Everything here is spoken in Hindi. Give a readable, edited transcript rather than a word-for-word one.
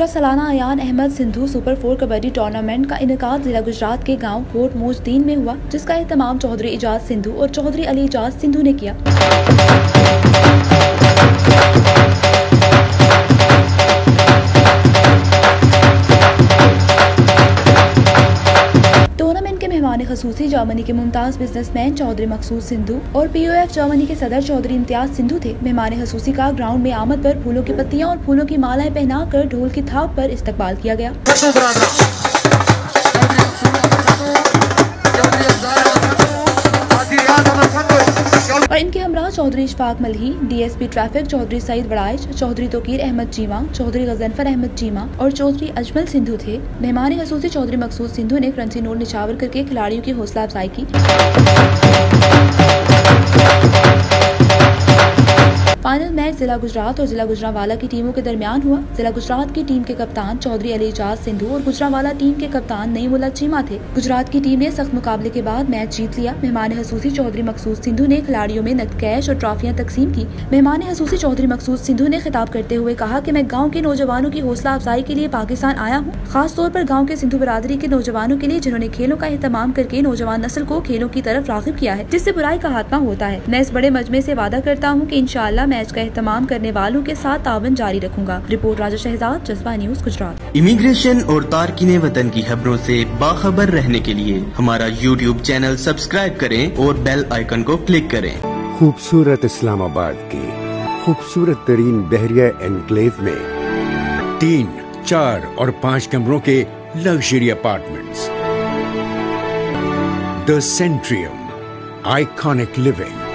दूसरा सालाना अयान अहमद सिंधु सुपर 4 कबड्डी टूर्नामेंट का इनेकाद जिला गुजरात के गांव कोट मोजदीन में हुआ, जिसका एहतमाम चौधरी इजाज सिंधु और चौधरी अली इजाज सिंधु ने किया। टूर्नामेंट के मेहमान खसूसी जर्मनी के मुमताज बिजनेसमैन चौधरी मकसूद सिंधु और POF जर्मनी के सदर चौधरी इम्तियाज सिंधु थे। मेहमान खसूसी का ग्राउंड में आमद पर फूलों की पत्तियां और फूलों की मालाएं पहनाकर ढोल की थाप पर इस्तकबाल किया गया। और इनके हमरा चौधरी इशफाक मलही, DSP ट्रैफिक चौधरी सईद वड़ाइच, चौधरी तोकीर अहमद चीमा, चौधरी गजनफर अहमद चीमा और चौधरी अजमल सिंधु थे। मेहमान खसूसी चौधरी मकसूद सिंधु ने करंसी नोट निछावर करके खिलाड़ियों की हौसला अफजाई की। फाइनल मैच जिला गुजरात और जिला गुजरांवाला की टीमों के दरमियान हुआ। जिला गुजरात की टीम के कप्तान चौधरी अली इजाज सिंधु और गुजरांवाला टीम के कप्तान नईमुल्ला चीमा थे। गुजरात की टीम ने सख्त मुकाबले के बाद मैच जीत लिया। मेहमान खसूसी चौधरी मकसूद सिंधु ने खिलाड़ियों में नकद कैश और ट्रॉफियां तकसीम की। मेहमान खसूसी चौधरी मकसूद सिंधु ने खिताब करते हुए कहा कि मैं गाँव के नौजवानों की हौसला अफजाई के लिए पाकिस्तान आया हूँ, खास तौर पर गाँव के सिंधु बरादरी के नौजवानों के लिए, जिन्होंने खेलों का एहतमाम करके नौजवान नस्ल को खेलों की तरफ राग़िब किया है, जिससे बुराई का खात्मा होता है। मैं इस बड़े मजमे से वादा करता हूँ कि इंशाअल्लाह मैच का एहतमाम करने वालों के साथ तावन जारी रखूंगा। रिपोर्ट राजा शहजाद, जज्बा न्यूज गुजरात। इमिग्रेशन और तारकीने वतन की खबरों से बाखबर रहने के लिए हमारा YouTube चैनल सब्सक्राइब करें और बेल आइकन को क्लिक करें। खूबसूरत इस्लामाबाद की खूबसूरत तरीन बहरिया एनक्लेव में 3, 4 और 5 कमरों के luxury apartments. The Centrium, iconic living.